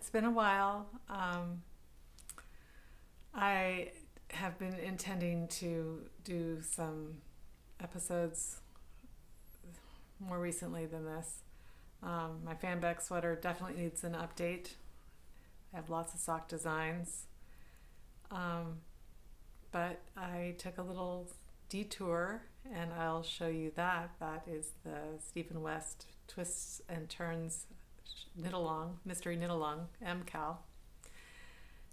it's been a while. I have been intending to do some episodes more recently than this. My Fanback Sweater definitely needs an update. I have lots of sock designs. Um, but I took a little detour and I'll show you that. That is the Stephen West Twists and Turns Knit Along, Mystery Knit Along, MCAL.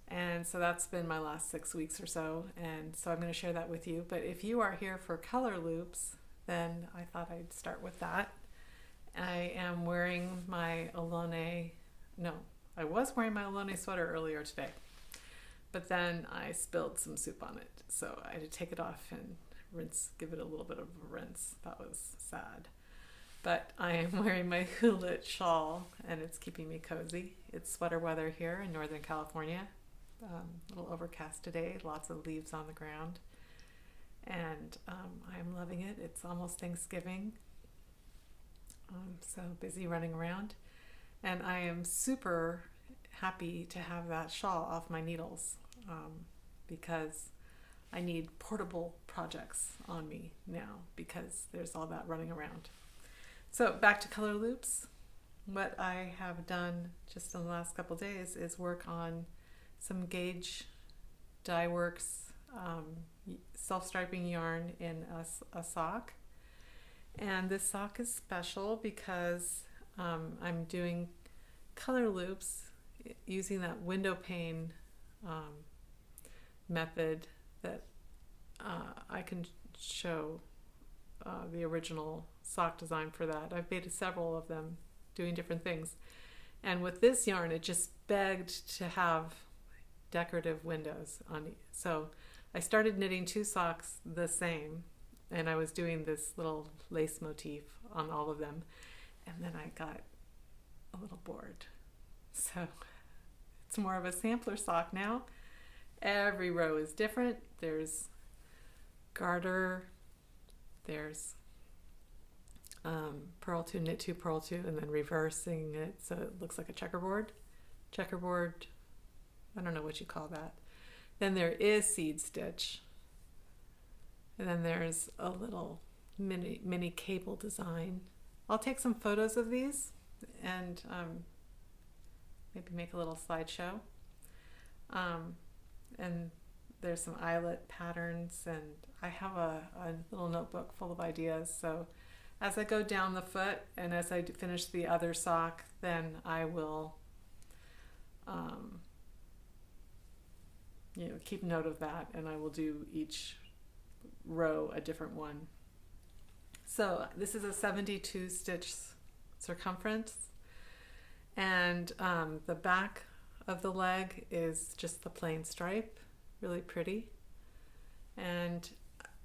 And so that's been my last 6 weeks or so. And so I'm going to share that with you. But if you are here for color loops, then I thought I'd start with that. I am wearing my Alone, no, I was wearing my Alone sweater earlier today. But then I spilled some soup on it. So I had to take it off and rinse, give it a little bit of a rinse. That was sad. But I am wearing my Hoolit shawl and it's keeping me cozy. It's sweater weather here in Northern California. A little overcast today, lots of leaves on the ground. And I'm loving it. It's almost Thanksgiving. I'm so busy running around. And I am super happy to have that shawl off my needles because I need portable projects on me now because there's all that running around. So back to color loops. What I have done just in the last couple days is work on some gauge dye works self-striping yarn in a sock. And this sock is special because I'm doing color loops using that window pane method that I can show the original sock design for that. I've made several of them doing different things. And with this yarn, it just begged to have decorative windows on it. So I started knitting 2 socks the same, and I was doing this little lace motif on all of them. And then I got a little bored. So it's more of a sampler sock now. Every row is different. There's garter, there's purl 2, knit 2, purl 2, and then reversing it so it looks like a checkerboard. Checkerboard, I don't know what you call that. Then there is seed stitch. And then there's a little mini cable design. I'll take some photos of these and maybe make a little slideshow. And there's some eyelet patterns, and I have a little notebook full of ideas. So as I go down the foot and as I finish the other sock, then I will keep note of that, and I will do each row a different one. So this is a 72 stitch circumference, and the back of the leg is just the plain stripe, really pretty. And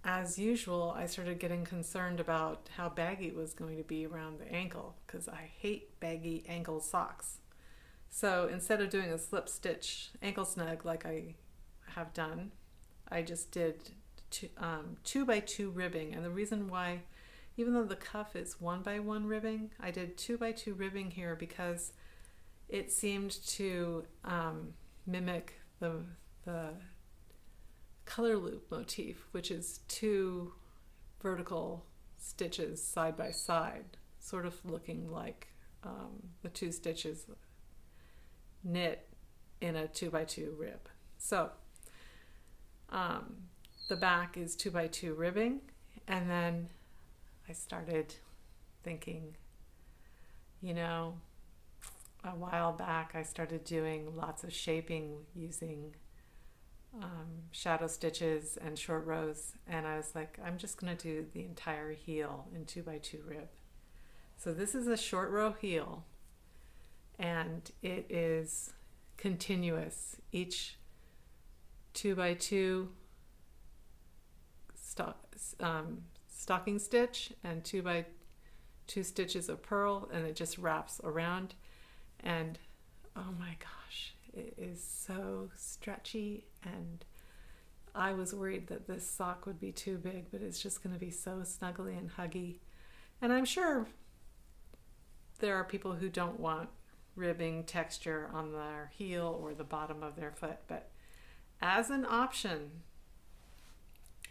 as usual, I started getting concerned about how baggy it was going to be around the ankle because I hate baggy ankle socks. So instead of doing a slip stitch ankle snug like I have done, I just did 2x2 ribbing. And the reason why, even though the cuff is 1x1 ribbing, I did 2x2 ribbing here because it seemed to mimic the color loop motif, which is 2 vertical stitches side by side, sort of looking like the 2 stitches knit in a 2x2 rib. So the back is 2x2 ribbing, and then I started thinking, a while back I started doing lots of shaping using shadow stitches and short rows, and I was like, I'm just going to do the entire heel in 2x2 rib. So this is a short row heel, and it is continuous. Each 2x2 stocking stitch and 2x2 stitches of purl, and it just wraps around. And oh my gosh, it is so stretchy, and I was worried that this sock would be too big, but it's just going to be so snuggly and huggy. And I'm sure there are people who don't want ribbing texture on their heel or the bottom of their foot. But as an option,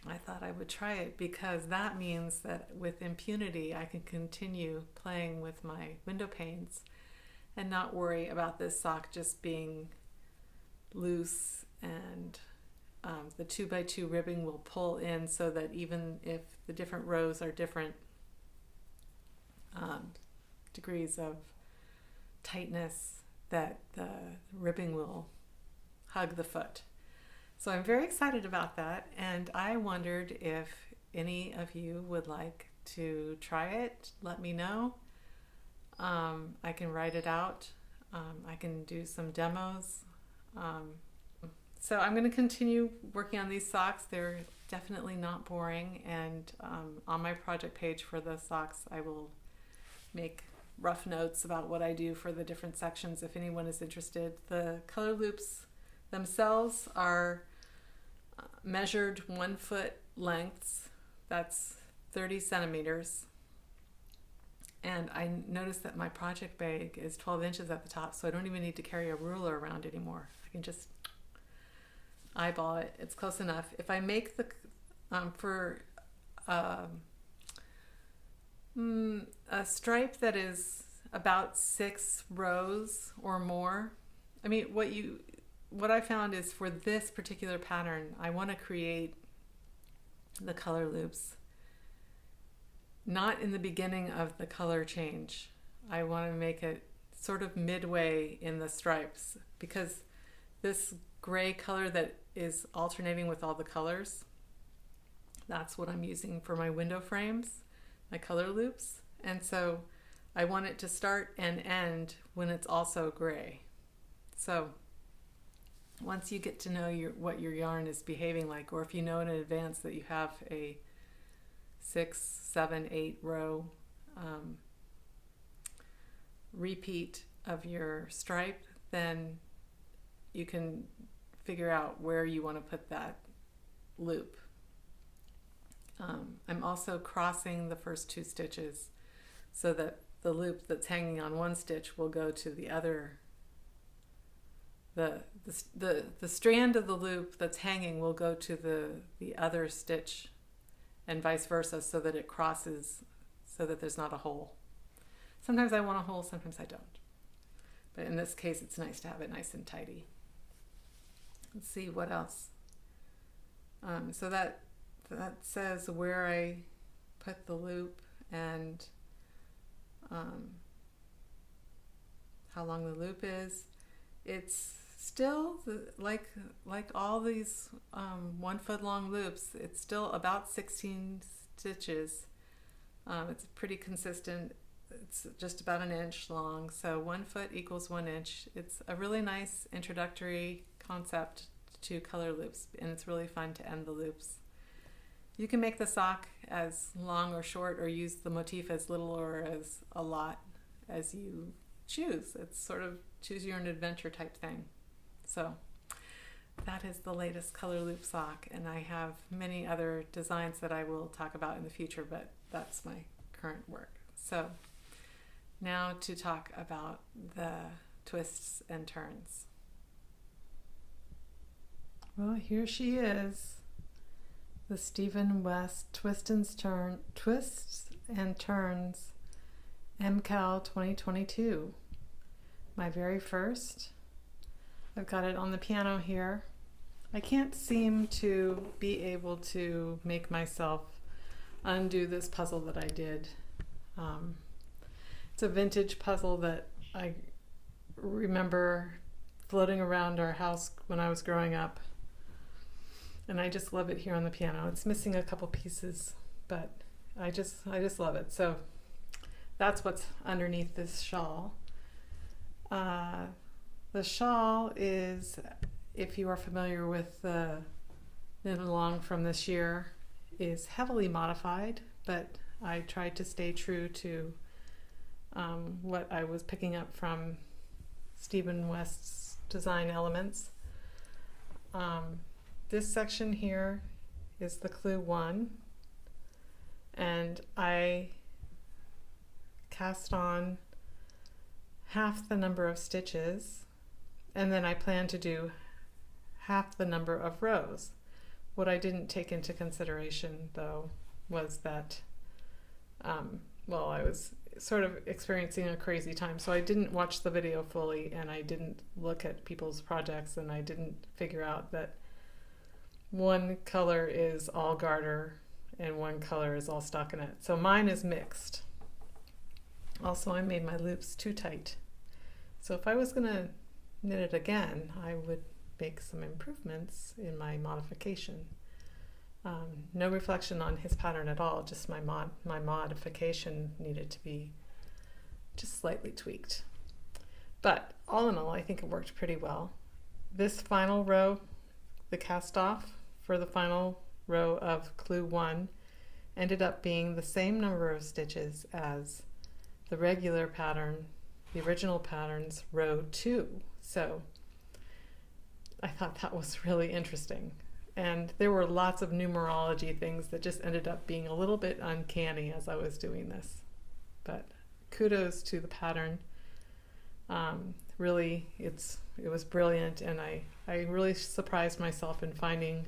I thought I would try it because that means that with impunity I can continue playing with my window panes and not worry about this sock just being loose, and the 2x2 ribbing will pull in so that even if the different rows are different degrees of tightness, that the ribbing will hug the foot. So I'm very excited about that, and I wondered if any of you would like to try it. Let me know. I can write it out. I can do some demos. So I'm going to continue working on these socks. They're definitely not boring, and on my project page for the socks I will make rough notes about what I do for the different sections if anyone is interested. The color loops themselves are measured 1 foot lengths. That's 30 centimeters. And I noticed that my project bag is 12 inches at the top, so I don't even need to carry a ruler around anymore. I can just eyeball it. It's close enough. If I make the for a stripe that is about 6 rows or more, I mean, what I found is for this particular pattern, I want to create the color loops not in the beginning of the color change. I want to make it sort of midway in the stripes, because this gray color that is alternating with all the colors, that's what I'm using for my window frames, my color loops. And so I want it to start and end when it's also gray. So once you get to know what your yarn is behaving like, or if you know in advance that you have a 6, 7, 8 row repeat of your stripe, then you can figure out where you want to put that loop. I'm also crossing the first 2 stitches so that the loop that's hanging on one stitch will go to the other. The strand of the loop that's hanging will go to the other stitch, and vice versa, so that it crosses, so that there's not a hole. Sometimes I want a hole, sometimes I don't. But in this case, it's nice to have it nice and tidy. Let's see what else. So that says where I put the loop and how long the loop is. It's still like all these 1 foot long loops, it's still about 16 stitches. It's pretty consistent. It's just about 1 inch long, so 1 foot equals 1 inch. It's a really nice introductory concept to color loops, and it's really fun to end the loops. You can make the sock as long or short, or use the motif as little or as a lot as you choose. It's sort of choose your own adventure type thing. So that is the latest color loop sock, and I have many other designs that I will talk about in the future, but that's my current work. So now to talk about the twists and turns. Well, here she is, the Stephen West Twists and Turns MCAL 2022. My very first. I've got it on the piano here. I can't seem to be able to make myself undo this puzzle that I did. It's a vintage puzzle that I remember floating around our house when I was growing up, and I just love it here on the piano. It's missing a couple pieces, but I just love it. So that's what's underneath this shawl. The shawl is, if you are familiar with the knit along from this year, is heavily modified, but I tried to stay true to what I was picking up from Stephen West's design elements. This section here is the clue 1, and I cast on half the number of stitches, and then I plan to do half the number of rows. What I didn't take into consideration though was that, well, I was sort of experiencing a crazy time, so I didn't watch the video fully, and I didn't look at people's projects, and I didn't figure out that one color is all garter and one color is all stockinette. So mine is mixed. Also, I made my loops too tight. So if I was going to knit it again, I would make some improvements in my modification. No reflection on his pattern at all, just my modification needed to be just slightly tweaked. But all in all, I think it worked pretty well. This final row, the cast off for the final row of clue 1, ended up being the same number of stitches as the regular pattern, the original pattern's row 2. So I thought that was really interesting. And there were lots of numerology things that just ended up being a little bit uncanny as I was doing this. But kudos to the pattern. Really, it was brilliant, and I really surprised myself in finding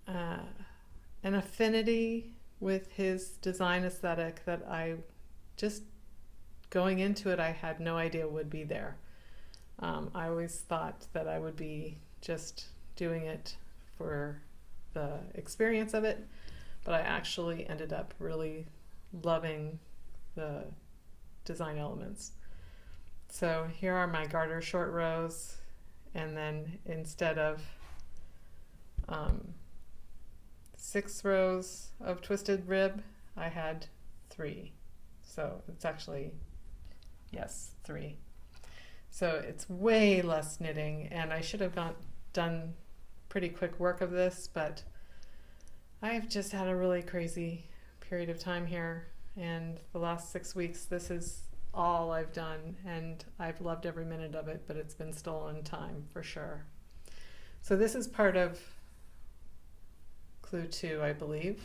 an affinity with his design aesthetic that I just, going into it, I had no idea would be there. I always thought that I would be just doing it for the experience of it, but I actually ended up really loving the design elements. So here are my garter short rows, and then instead of 6 rows of twisted rib, I had 3. So it's actually, yes, 3. So it's way less knitting, and I should have done pretty quick work of this, but I've just had a really crazy period of time here, and the last 6 weeks this is all I've done, and I've loved every minute of it, but it's been stolen time for sure. So this is part of clue 2, I believe,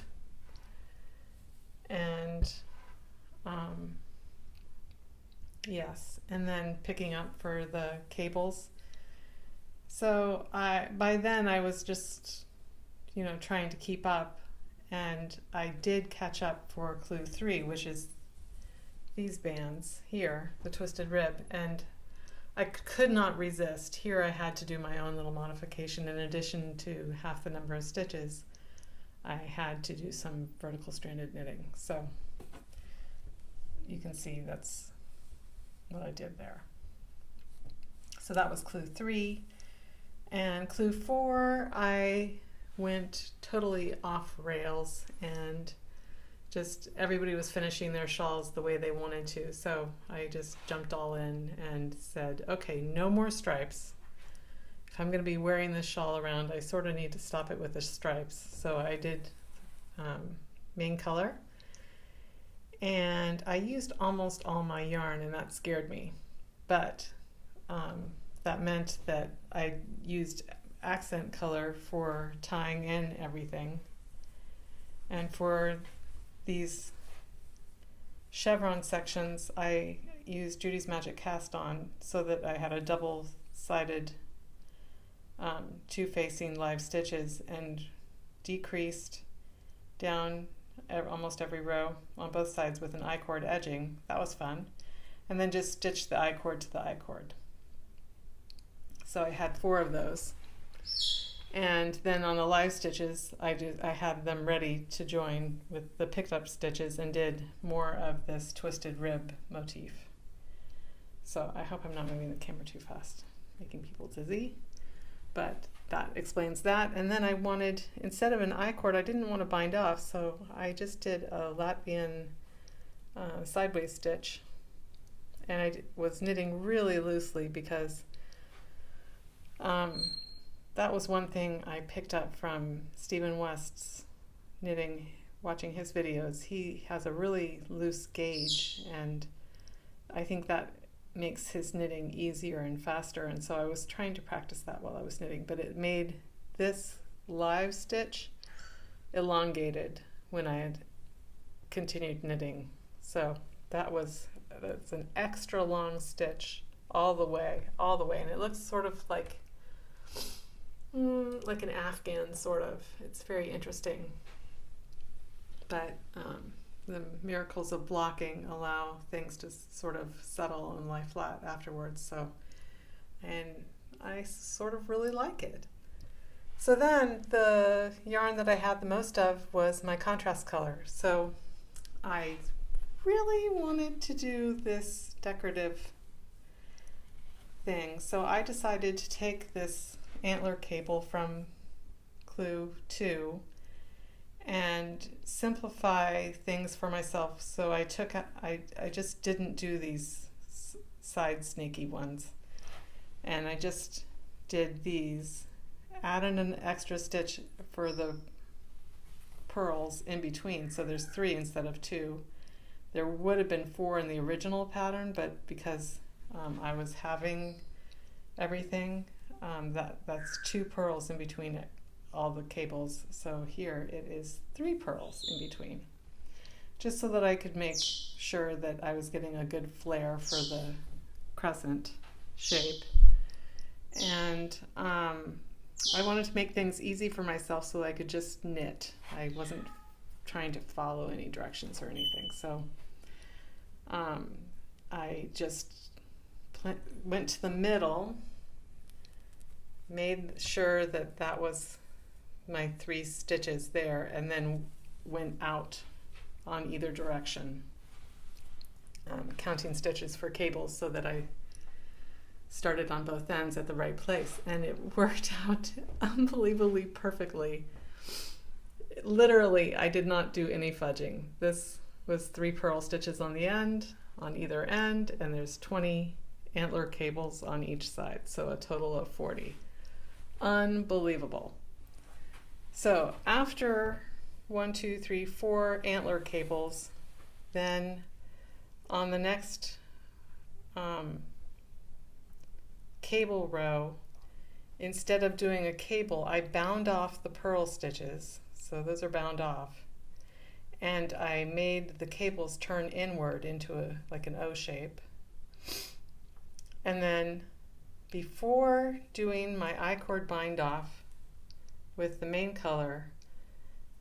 and yes, and then picking up for the cables. So by then I was just, trying to keep up, and I did catch up for clue 3, which is these bands here, the twisted rib, and I could not resist. Here I had to do my own little modification. In addition to half the number of stitches, I had to do some vertical stranded knitting. So you can see that's what I did there. So that was clue 3. And clue 4, I went totally off rails, and just everybody was finishing their shawls the way they wanted to. So I just jumped all in and said, okay, no more stripes. If I'm going to be wearing this shawl around, I sort of need to stop it with the stripes. So I did main color, and I used almost all my yarn, and that scared me. But that meant that I used accent color for tying in everything. And for these chevron sections, I used Judy's Magic Cast On so that I had a double-sided two-facing live stitches, and decreased down almost every row on both sides with an I-cord edging. That was fun. And then just stitched the I-cord to the I-cord. So I had 4 of those. And then on the live stitches, I had them ready to join with the picked up stitches, and did more of this twisted rib motif. So I hope I'm not moving the camera too fast, making people dizzy. But that explains that. And then I wanted, instead of an I-cord, I didn't want to bind off, so I just did a Latvian sideways stitch. And I was knitting really loosely because that was one thing I picked up from Stephen West's knitting, watching his videos. He has a really loose gauge, and I think that makes his knitting easier and faster, and so I was trying to practice that while I was knitting, but it made this live stitch elongated when I had continued knitting. So that's an extra long stitch all the way, and it looks sort of like an Afghan sort of. It's very interesting. But the miracles of blocking allow things to sort of settle and lie flat afterwards. So, and I sort of really like it. So then the yarn that I had the most of was my contrast color. So I really wanted to do this decorative thing. So I decided to take this antler cable from Clue 2 and simplify things for myself. So I just didn't do these side sneaky ones. And I just did these, added an extra stitch for the pearls in between. So there's 3 instead of 2. There would have been 4 in the original pattern, but because I was having everything, that's 2 pearls in between all the cables. So here it is 3 pearls in between, just so that I could make sure that I was getting a good flare for the crescent shape. And I wanted to make things easy for myself so I could just knit. I wasn't trying to follow any directions or anything. So I just went to the middle, made sure that that was my 3 stitches there, and then went out on either direction, counting stitches for cables so that I started on both ends at the right place. And it worked out unbelievably perfectly. Literally, I did not do any fudging. This was 3 purl stitches on the end, on either end, and there's 20 antler cables on each side, so a total of 40. Unbelievable. So after 1, 2, 3, 4 antler cables, then on the next cable row, instead of doing a cable, I bound off the purl stitches, so those are bound off, and I made the cables turn inward into like an O shape. And then before doing my I-cord bind off with the main color,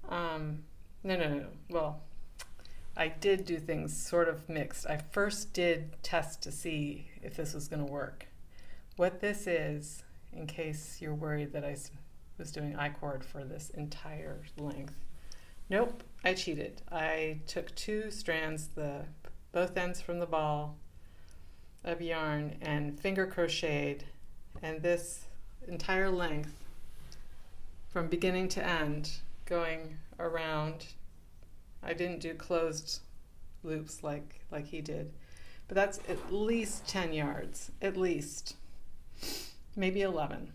well, I did do things sort of mixed. I first did test to see if this was going to work. What this is, in case you're worried that I was doing I-cord for this entire length, nope, I cheated. I took 2 strands, both ends from the ball of yarn, and finger crocheted, and this entire length from beginning to end going around. I didn't do closed loops like he did, but that's at least 10 yards, at least, maybe 11.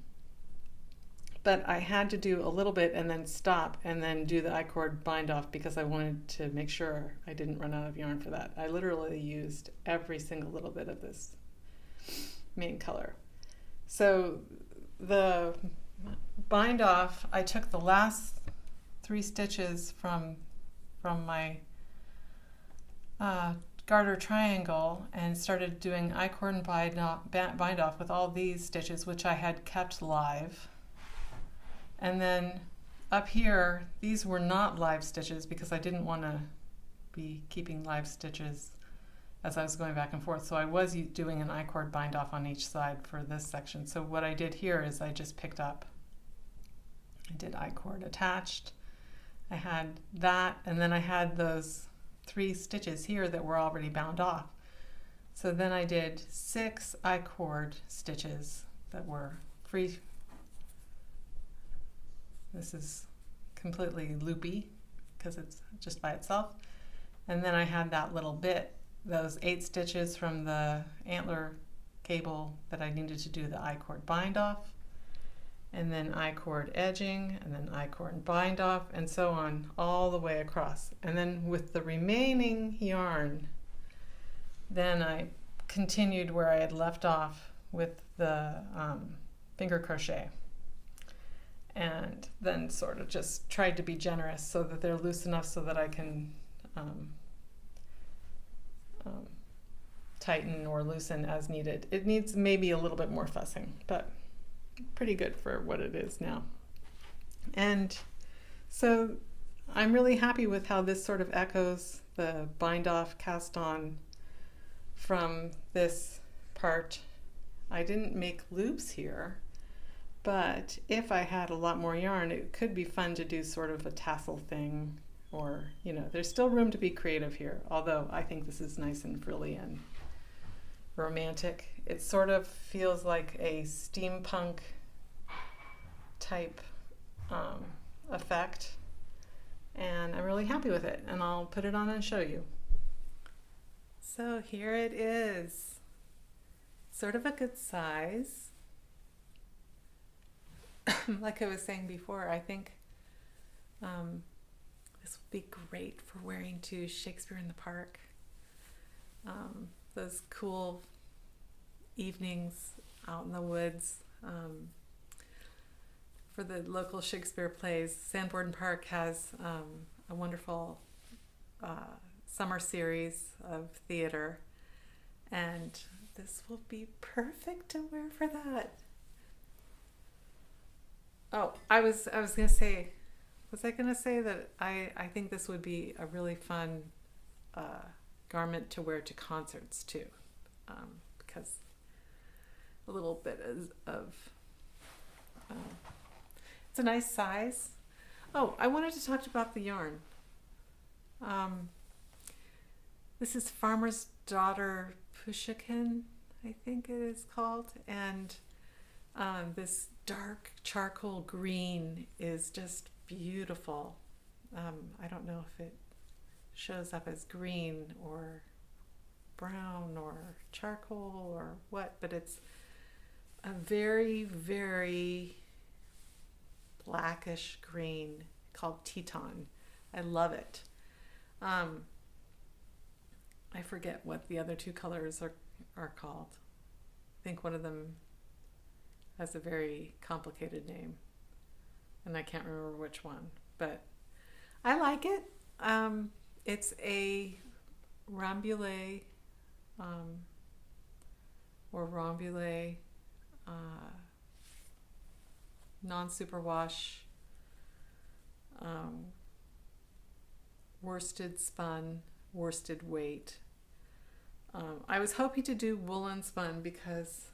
But I had to do a little bit and then stop and then do the I-cord bind off because I wanted to make sure I didn't run out of yarn for that. I literally used every single little bit of this main color. So the bind off, I took the last 3 stitches from my garter triangle and started doing I-cord and bind off with all these stitches, which I had kept live. And then up here, these were not live stitches because I didn't want to be keeping live stitches as I was going back and forth. So I was doing an I-cord bind off on each side for this section. So what I did here is I just picked up, I did I-cord attached. I had that, and then I had those 3 stitches here that were already bound off. So then I did 6 I-cord stitches that were free. This is completely loopy because it's just by itself. And then I had that little bit, those 8 stitches from the antler cable that I needed to do the I-cord bind off, and then I-cord edging, and then I-cord bind off, and so on all the way across. And then with the remaining yarn, then I continued where I had left off with the finger crochet, and then sort of just tried to be generous so that they're loose enough so that I can tighten or loosen as needed. It needs maybe a little bit more fussing, but pretty good for what it is now. And so I'm really happy with how this sort of echoes the bind off cast on from this part. I didn't make loops here, but if I had a lot more yarn, it could be fun to do sort of a tassel thing, or, you know, there's still room to be creative here, although I think this is nice and frilly and romantic. It sort of feels like a steampunk type effect, and I'm really happy with it, and I'll put it on and show you. So here it is, sort of a good size. Like I was saying before, I think this would be great for wearing to Shakespeare in the Park. Those cool evenings out in the woods. For the local Shakespeare plays, Sanborn Park has a wonderful summer series of theater, and this will be perfect to wear for that. Oh, I was gonna say, was I gonna say that I think this would be a really fun garment to wear to concerts too, because a little bit of it's a nice size. Oh, I wanted to talk about the yarn. This is Farmer's Daughter Pishkun, I think it is called, and this dark charcoal green is just beautiful. I don't know if it shows up as green or brown or charcoal or what, but it's a very, very blackish green called Teton. I love it. I forget what the other two colors are called. I think one of them has a very complicated name, and I can't remember which one, but I like it. It's a Rambouillet or Rambouillet non-superwash worsted spun, worsted weight. I was hoping to do woolen spun because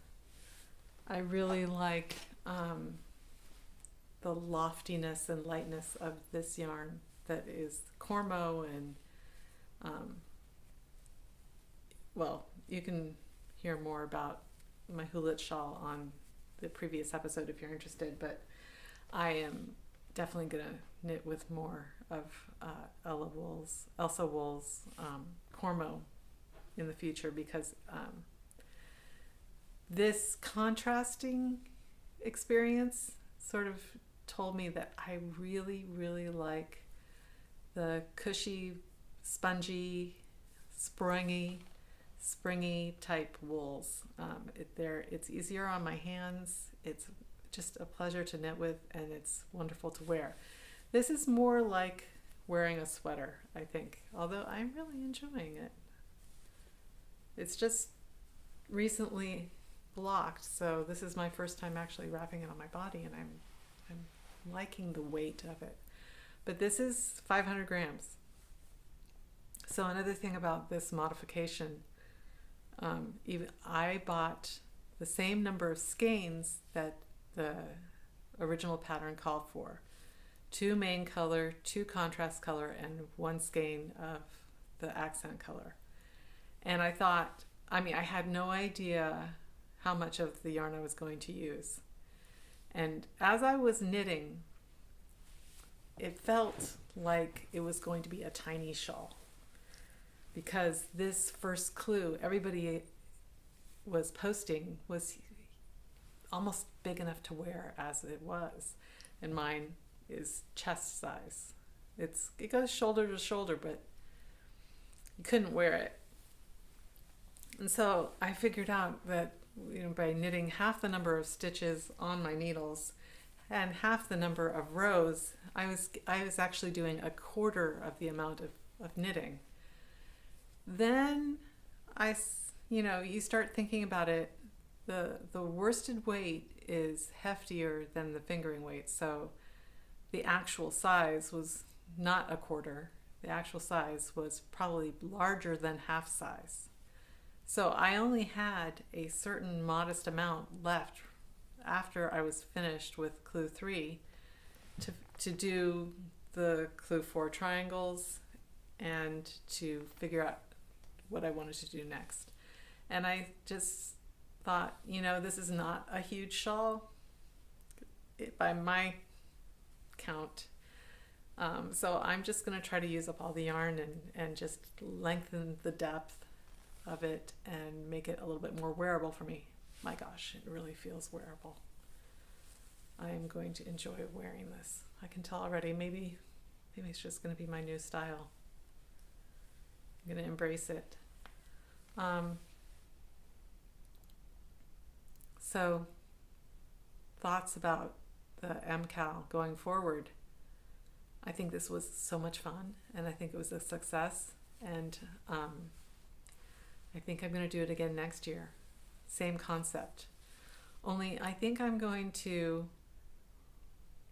I really like the loftiness and lightness of this yarn that is Cormo, and well, you can hear more about my Houlet shawl on the previous episode if you're interested, but I am definitely going to knit with more of Elsa Wool's Cormo in the future, because this contrasting experience sort of told me that I really, really like the cushy, spongy, springy type wools. It's easier on my hands. It's just a pleasure to knit with, and it's wonderful to wear. This is more like wearing a sweater, I think, although I'm really enjoying it. It's just recently blocked, so this is my first time actually wrapping it on my body, and I'm liking the weight of it. But this is 500 grams. So another thing about this modification, even I bought the same number of skeins that the original pattern called for. 2 main color, 2 contrast color, and 1 skein of the accent color. And I thought, I had no idea how much of the yarn I was going to use. And as I was knitting, it felt like it was going to be a tiny shawl, because this first clue everybody was posting was almost big enough to wear as it was, and mine is chest size. It goes shoulder to shoulder, but you couldn't wear it. And so I figured out that, by knitting half the number of stitches on my needles and half the number of rows, I was actually doing a quarter of the amount of knitting. Then you start thinking about it, the worsted weight is heftier than the fingering weight. So the actual size was not a quarter. The actual size was probably larger than half size. So I only had a certain modest amount left after I was finished with clue 3 to do the clue 4 triangles and to figure out what I wanted to do next. And I just thought, this is not a huge shawl by my count. So I'm just going to try to use up all the yarn and just lengthen the depth of it and make it a little bit more wearable for me. My gosh, it really feels wearable. I am going to enjoy wearing this. I can tell already. Maybe it's just going to be my new style. I'm going to embrace it. So, thoughts about the MCAL going forward. I think this was so much fun, and I think it was a success, and I think I'm going to do it again next year. Same concept. Only I think I'm going to,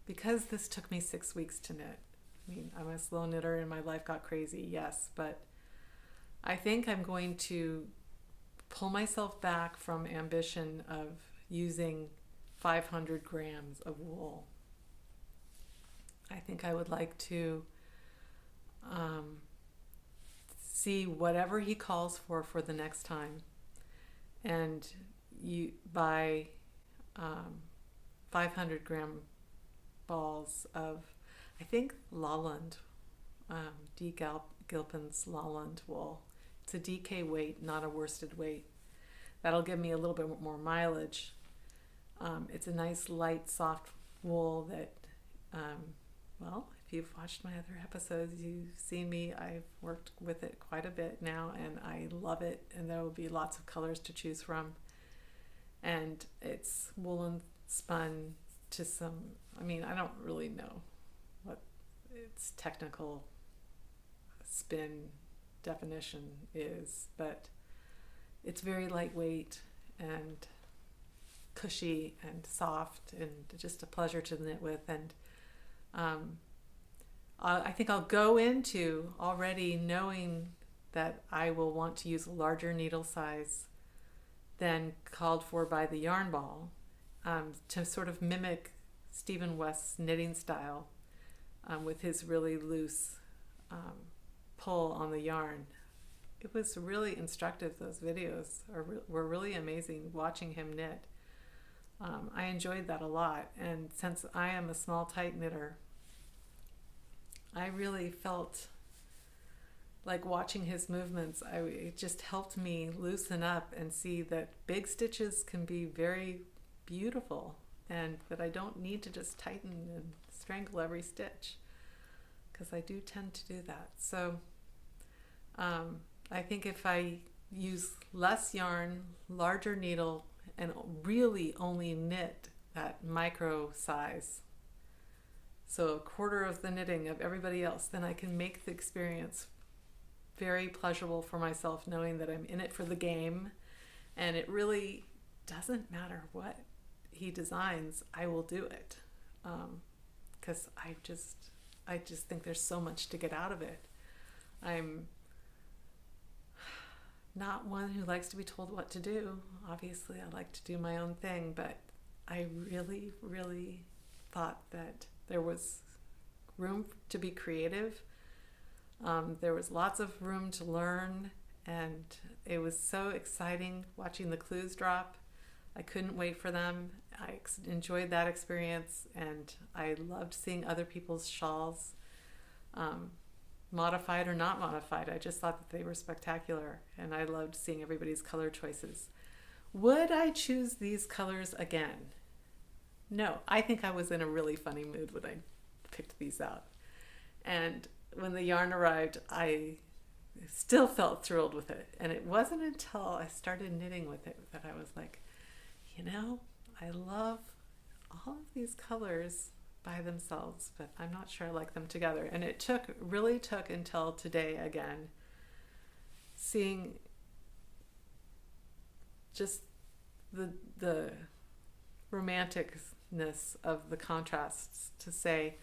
because this took me 6 weeks to knit. I mean, I'm a slow knitter and my life got crazy, yes, but I think I'm going to pull myself back from ambition of using 500 grams of wool. I think I would like to see whatever he calls for the next time, and you buy 500 gram balls of, I think, Lolland, D. Gilpin's Lolland wool. It's a DK weight, not a worsted weight. That'll give me a little bit more mileage. It's a nice, light, soft wool that, if you've watched my other episodes, you've seen me. I've worked with it quite a bit now, and I love it, and there will be lots of colors to choose from. And it's woolen spun to some, I don't really know what its technical spin definition is, but it's very lightweight and cushy and soft and just a pleasure to knit with. And I think I'll go into already knowing that I will want to use a larger needle size than called for by the yarn ball, to sort of mimic Stephen West's knitting style, with his really loose pull on the yarn. It was really instructive. Those videos were really amazing watching him knit. I enjoyed that a lot, and since I am a small, tight knitter, I really felt like watching his movements. It just helped me loosen up and see that big stitches can be very beautiful, and that I don't need to just tighten and strangle every stitch, because I do tend to do that. So I think if I use less yarn, larger needle, and really only knit that micro size, so a quarter of the knitting of everybody else, then I can make the experience very pleasurable for myself, knowing that I'm in it for the game, and it really doesn't matter what he designs, I will do it, because I just think there's so much to get out of it. I'm not one who likes to be told what to do. Obviously, I like to do my own thing, but I really, really thought that there was room to be creative. There was lots of room to learn, and it was so exciting watching the clues drop. I couldn't wait for them. I enjoyed that experience, and I loved seeing other people's shawls, modified or not modified. I just thought that they were spectacular, and I loved seeing everybody's color choices. Would I choose these colors again? No, I think I was in a really funny mood when I picked these out. And when the yarn arrived, I still felt thrilled with it. And it wasn't until I started knitting with it that I was like, I love all of these colors by themselves, but I'm not sure I like them together. And it really took until today again, seeing just the romanticness of the contrasts to say,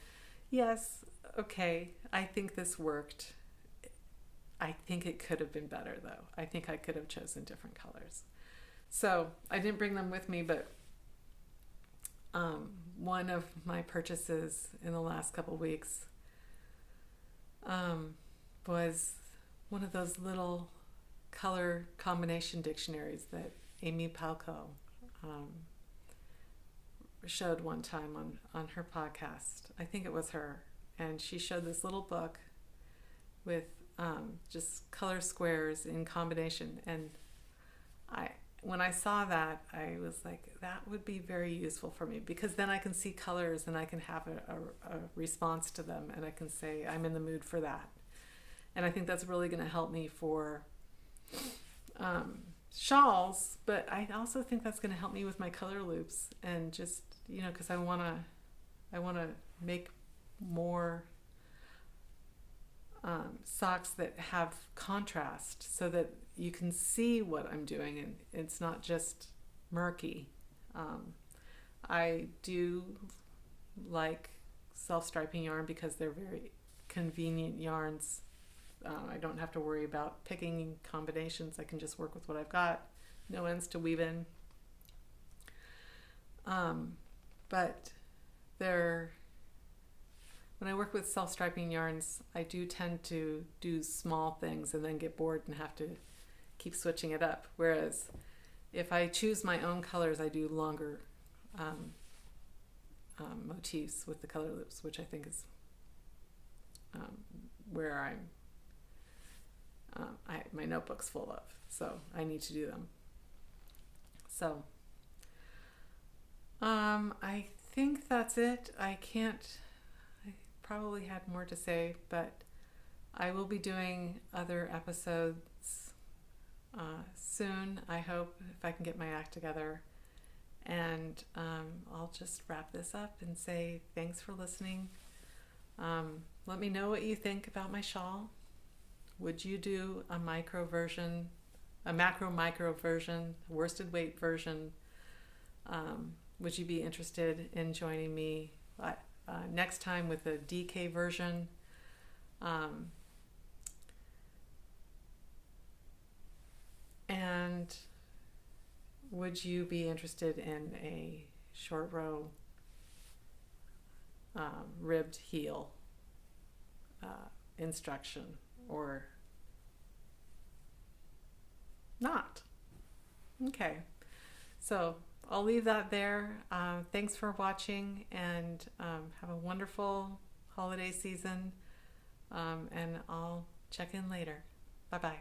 yes, okay, I think this worked. I think it could have been better, though. I think I could have chosen different colors. So I didn't bring them with me, but one of my purchases in the last couple weeks was one of those little color combination dictionaries that Amy Palco showed one time on her podcast. I think it was her. And she showed this little book with just color squares in combination. And when I saw that, I was like, that would be very useful for me, because then I can see colors and I can have a response to them, and I can say, I'm in the mood for that. And I think that's really going to help me for shawls, but I also think that's going to help me with my color loops, and just, because I want to make more socks that have contrast so that you can see what I'm doing and it's not just murky. I do like self-striping yarn because they're very convenient yarns. I don't have to worry about picking combinations. I can just work with what I've got. No ends to weave in. But when I work with self-striping yarns, I do tend to do small things and then get bored and have to keep switching it up. Whereas if I choose my own colors, I do longer motifs with the color loops, which I think is where my notebook's full of, so I need to do them. So I think that's it. I probably had more to say, but I will be doing other episodes soon, I hope, if I can get my act together. And I'll just wrap this up and say thanks for listening. Let me know what you think about my shawl. Would you do a macro micro version, worsted weight version? Would you be interested in joining me next time with a DK version? And would you be interested in a short row ribbed heel instruction, or not? Okay, so I'll leave that there. Thanks for watching, and have a wonderful holiday season, and I'll check in later. Bye-bye.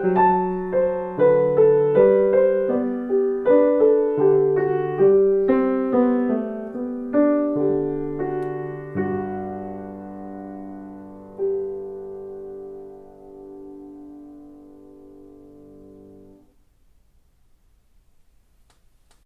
you.